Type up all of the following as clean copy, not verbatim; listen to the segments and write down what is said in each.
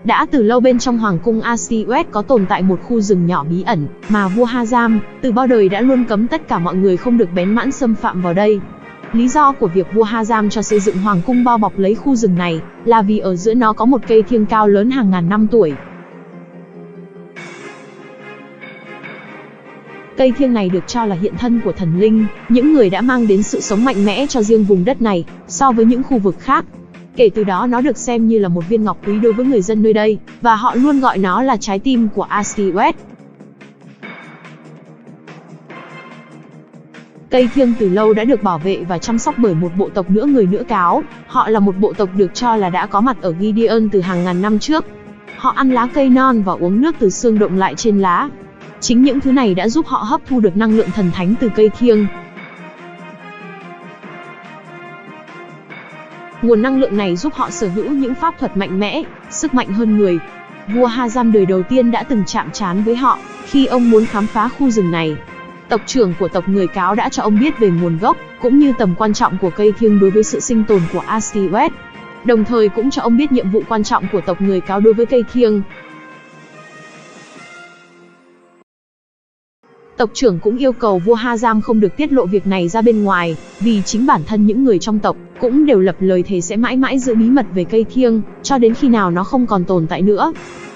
Đã từ lâu bên trong hoàng cung Astiwet có tồn tại một khu rừng nhỏ bí ẩn, mà vua Hazam, từ bao đời đã luôn cấm tất cả mọi người không được bén mãn xâm phạm vào đây. Lý do của việc vua Hazam cho xây dựng hoàng cung bao bọc lấy khu rừng này, là vì ở giữa nó có một cây thiêng cao lớn hàng ngàn năm tuổi. Cây thiêng này được cho là hiện thân của thần linh, những người đã mang đến sự sống mạnh mẽ cho riêng vùng đất này, so với những khu vực khác. Kể từ đó nó được xem như là một viên ngọc quý đối với người dân nơi đây, và họ luôn gọi nó là trái tim của Astiwet. Cây thiêng từ lâu đã được bảo vệ và chăm sóc bởi một bộ tộc nữa người Nữa Cáo. Họ là một bộ tộc được cho là đã có mặt ở Gideon từ hàng ngàn năm trước. Họ ăn lá cây non và uống nước từ xương đọng lại trên lá. Chính những thứ này đã giúp họ hấp thu được năng lượng thần thánh từ cây thiêng. Nguồn năng lượng này giúp họ sở hữu những pháp thuật mạnh mẽ, sức mạnh hơn người. Vua Hazam đời đầu tiên đã từng chạm trán với họ, khi ông muốn khám phá khu rừng này. Tộc trưởng của tộc người Cáo đã cho ông biết về nguồn gốc, cũng như tầm quan trọng của cây thiêng đối với sự sinh tồn của Astiwet. Đồng thời cũng cho ông biết nhiệm vụ quan trọng của tộc người Cáo đối với cây thiêng. Tộc trưởng cũng yêu cầu vua Hazam không được tiết lộ việc này ra bên ngoài, vì chính bản thân những người trong tộc cũng đều lập lời thề sẽ mãi mãi giữ bí mật về cây thiêng, cho đến khi nào nó không còn tồn tại nữa.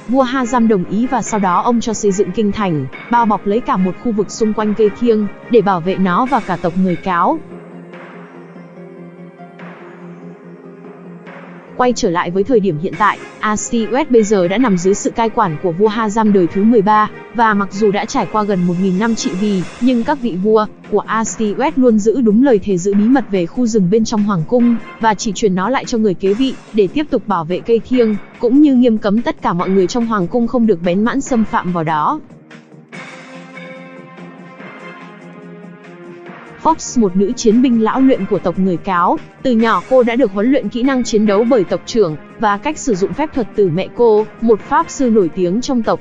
Vua Hazam đồng ý và sau đó ông cho xây dựng kinh thành, bao bọc lấy cả một khu vực xung quanh cây thiêng, để bảo vệ nó và cả tộc người Cáo. Quay trở lại với thời điểm hiện tại, Astiwet bây giờ đã nằm dưới sự cai quản của vua Hazam đời thứ 13, và mặc dù đã trải qua gần 1000 năm trị vì, nhưng các vị vua của Astiwet luôn giữ đúng lời thề giữ bí mật về khu rừng bên trong hoàng cung, và chỉ truyền nó lại cho người kế vị, để tiếp tục bảo vệ cây thiêng, cũng như nghiêm cấm tất cả mọi người trong hoàng cung không được bén mãn xâm phạm vào đó. Fox, một nữ chiến binh lão luyện của tộc người Cáo, từ nhỏ cô đã được huấn luyện kỹ năng chiến đấu bởi tộc trưởng, và cách sử dụng phép thuật từ mẹ cô, một pháp sư nổi tiếng trong tộc.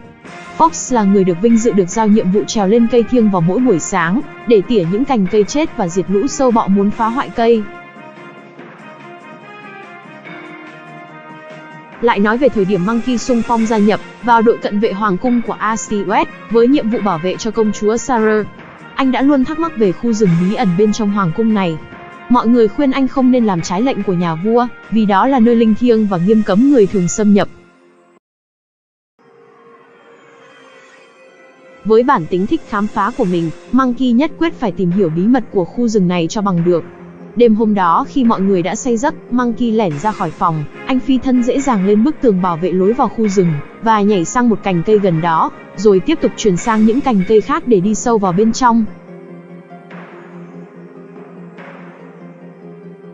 Fox là người được vinh dự được giao nhiệm vụ trèo lên cây thiêng vào mỗi buổi sáng, để tỉa những cành cây chết và diệt lũ sâu bọ muốn phá hoại cây. Lại nói về thời điểm Monkey xung phong gia nhập vào đội cận vệ hoàng cung của Astiwet, với nhiệm vụ bảo vệ cho công chúa Sarah. Anh đã luôn thắc mắc về khu rừng bí ẩn bên trong hoàng cung này. Mọi người khuyên anh không nên làm trái lệnh của nhà vua, vì đó là nơi linh thiêng và nghiêm cấm người thường xâm nhập. Với bản tính thích khám phá của mình, Monkey nhất quyết phải tìm hiểu bí mật của khu rừng này cho bằng được. Đêm hôm đó khi mọi người đã say giấc, Monkey lẻn ra khỏi phòng, anh phi thân dễ dàng lên bức tường bảo vệ lối vào khu rừng, và nhảy sang một cành cây gần đó, rồi tiếp tục chuyển sang những cành cây khác để đi sâu vào bên trong.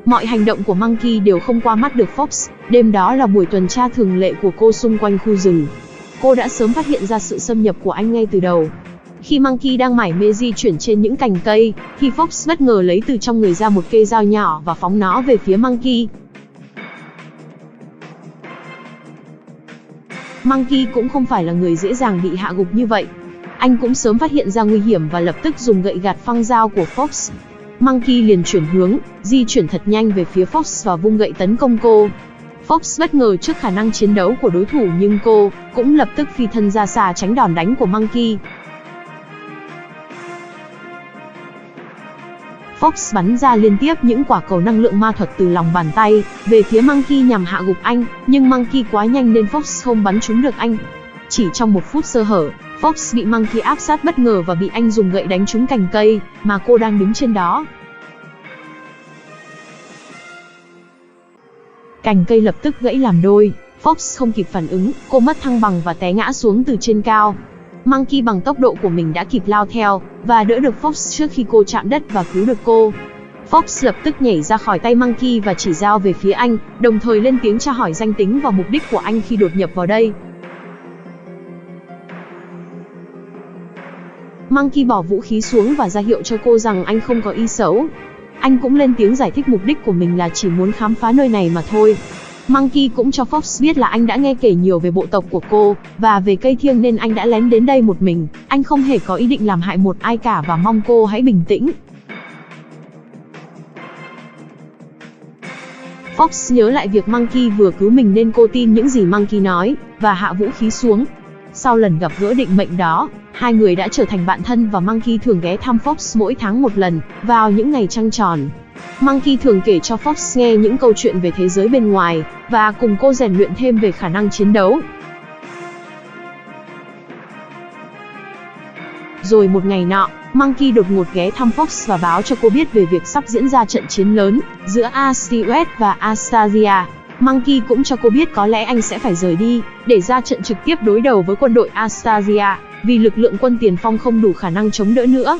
Mọi hành động của Monkey đều không qua mắt được Fox. Đêm đó là buổi tuần tra thường lệ của cô xung quanh khu rừng. Cô đã sớm phát hiện ra sự xâm nhập của anh ngay từ đầu. Khi Monkey đang mải mê di chuyển trên những cành cây, thì Fox bất ngờ lấy từ trong người ra một cây dao nhỏ và phóng nó về phía Monkey. Monkey cũng không phải là người dễ dàng bị hạ gục như vậy. Anh cũng sớm phát hiện ra nguy hiểm và lập tức dùng gậy gạt phăng dao của Fox. Monkey liền chuyển hướng, di chuyển thật nhanh về phía Fox và vung gậy tấn công cô. Fox bất ngờ trước khả năng chiến đấu của đối thủ, nhưng cô cũng lập tức phi thân ra xa tránh đòn đánh của Monkey. Fox bắn ra liên tiếp những quả cầu năng lượng ma thuật từ lòng bàn tay về phía Monkey nhằm hạ gục anh, nhưng Monkey quá nhanh nên Fox không bắn trúng được anh. Chỉ trong một phút sơ hở, Fox bị Monkey áp sát bất ngờ và bị anh dùng gậy đánh trúng cành cây mà cô đang đứng trên đó. Cành cây lập tức gãy làm đôi, Fox không kịp phản ứng, cô mất thăng bằng và té ngã xuống từ trên cao. Monkey bằng tốc độ của mình đã kịp lao theo và đỡ được Fox trước khi cô chạm đất và cứu được cô. Fox lập tức nhảy ra khỏi tay Monkey và chỉ dao về phía anh, đồng thời lên tiếng tra hỏi danh tính và mục đích của anh khi đột nhập vào đây. Monkey bỏ vũ khí xuống và ra hiệu cho cô rằng anh không có ý xấu. Anh cũng lên tiếng giải thích mục đích của mình là chỉ muốn khám phá nơi này mà thôi. Monkey cũng cho Fox biết là anh đã nghe kể nhiều về bộ tộc của cô và về cây thiêng nên anh đã lén đến đây một mình. Anh không hề có ý định làm hại một ai cả và mong cô hãy bình tĩnh. Fox nhớ lại việc Monkey vừa cứu mình nên cô tin những gì Monkey nói, và hạ vũ khí xuống. Sau lần gặp gỡ định mệnh đó, hai người đã trở thành bạn thân và Monkey thường ghé thăm Fox mỗi tháng một lần, vào những ngày trăng tròn. Monkey thường kể cho Fox nghe những câu chuyện về thế giới bên ngoài, và cùng cô rèn luyện thêm về khả năng chiến đấu. Rồi một ngày nọ, Monkey đột ngột ghé thăm Fox và báo cho cô biết về việc sắp diễn ra trận chiến lớn giữa Astiwest và Astasia. Monkey cũng cho cô biết có lẽ anh sẽ phải rời đi, để ra trận trực tiếp đối đầu với quân đội Astasia, vì lực lượng quân tiền phong không đủ khả năng chống đỡ nữa.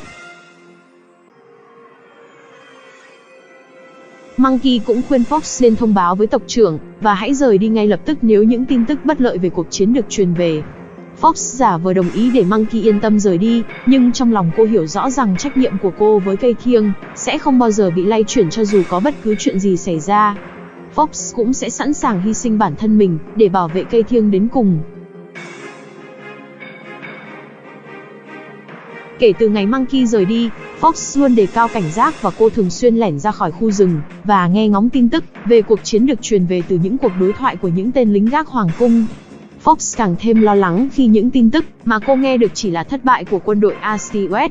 Monkey cũng khuyên Fox nên thông báo với tộc trưởng, và hãy rời đi ngay lập tức nếu những tin tức bất lợi về cuộc chiến được truyền về. Fox giả vờ đồng ý để Monkey yên tâm rời đi, nhưng trong lòng cô hiểu rõ rằng trách nhiệm của cô với cây thiêng sẽ không bao giờ bị lay chuyển cho dù có bất cứ chuyện gì xảy ra. Fox cũng sẽ sẵn sàng hy sinh bản thân mình để bảo vệ cây thiêng đến cùng. Kể từ ngày Monkey rời đi, Fox luôn đề cao cảnh giác và cô thường xuyên lẻn ra khỏi khu rừng và nghe ngóng tin tức về cuộc chiến được truyền về từ những cuộc đối thoại của những tên lính gác hoàng cung. Fox càng thêm lo lắng khi những tin tức mà cô nghe được chỉ là thất bại của quân đội Astiwest.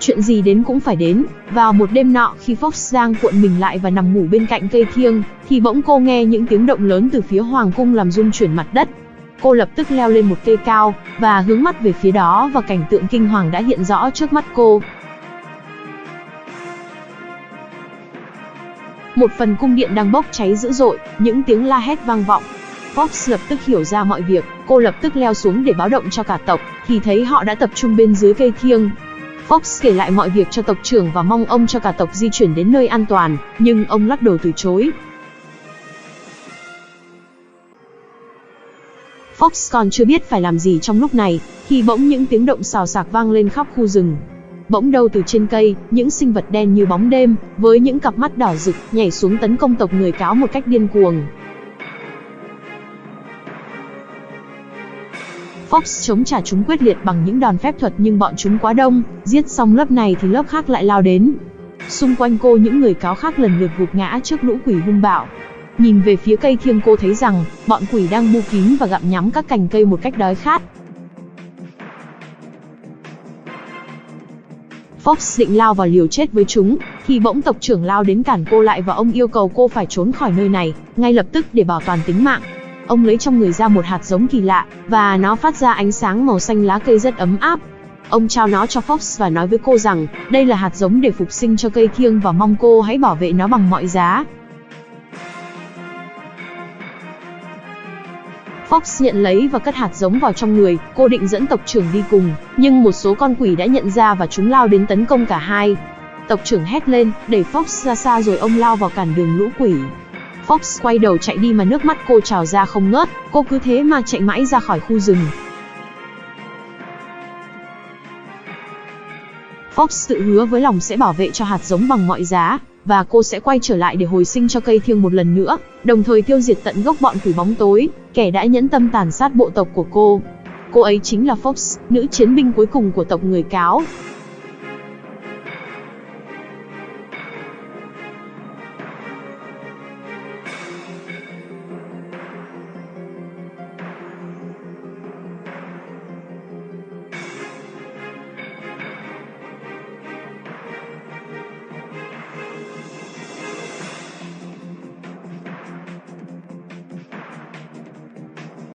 Chuyện gì đến cũng phải đến. Vào một đêm nọ khi Fox đang cuộn mình lại và nằm ngủ bên cạnh cây thiêng, thì bỗng cô nghe những tiếng động lớn từ phía hoàng cung làm rung chuyển mặt đất. Cô lập tức leo lên một cây cao và hướng mắt về phía đó, và cảnh tượng kinh hoàng đã hiện rõ trước mắt cô. Một phần cung điện đang bốc cháy dữ dội, những tiếng la hét vang vọng. Fox lập tức hiểu ra mọi việc, cô lập tức leo xuống để báo động cho cả tộc, thì thấy họ đã tập trung bên dưới cây thiêng. Fox kể lại mọi việc cho tộc trưởng và mong ông cho cả tộc di chuyển đến nơi an toàn, nhưng ông lắc đầu từ chối. Fox còn chưa biết phải làm gì trong lúc này, thì bỗng những tiếng động xào xạc vang lên khắp khu rừng. Bỗng đâu từ trên cây, những sinh vật đen như bóng đêm, với những cặp mắt đỏ rực, nhảy xuống tấn công tộc người cáo một cách điên cuồng. Fox chống trả chúng quyết liệt bằng những đòn phép thuật, nhưng bọn chúng quá đông, giết xong lớp này thì lớp khác lại lao đến. Xung quanh cô những người cáo khác lần lượt gục ngã trước lũ quỷ hung bạo. Nhìn về phía cây thiêng, cô thấy rằng bọn quỷ đang bu kín và gặm nhắm các cành cây một cách đói khát. Fox định lao vào liều chết với chúng, thì bỗng tộc trưởng lao đến cản cô lại, và ông yêu cầu cô phải trốn khỏi nơi này ngay lập tức để bảo toàn tính mạng. Ông lấy trong người ra một hạt giống kỳ lạ, và nó phát ra ánh sáng màu xanh lá cây rất ấm áp. Ông trao nó cho Fox và nói với cô rằng đây là hạt giống để phục sinh cho cây thiêng, và mong cô hãy bảo vệ nó bằng mọi giá. Fox nhận lấy và cất hạt giống vào trong người, cô định dẫn tộc trưởng đi cùng, nhưng một số con quỷ đã nhận ra và chúng lao đến tấn công cả hai. Tộc trưởng hét lên, đẩy Fox ra xa, rồi ông lao vào cản đường lũ quỷ. Fox quay đầu chạy đi mà nước mắt cô trào ra không ngớt, cô cứ thế mà chạy mãi ra khỏi khu rừng. Fox tự hứa với lòng sẽ bảo vệ cho hạt giống bằng mọi giá, và cô sẽ quay trở lại để hồi sinh cho cây thiêng một lần nữa, đồng thời tiêu diệt tận gốc bọn quỷ bóng tối, kẻ đã nhẫn tâm tàn sát bộ tộc của cô. Cô ấy chính là Fox, nữ chiến binh cuối cùng của tộc người cáo.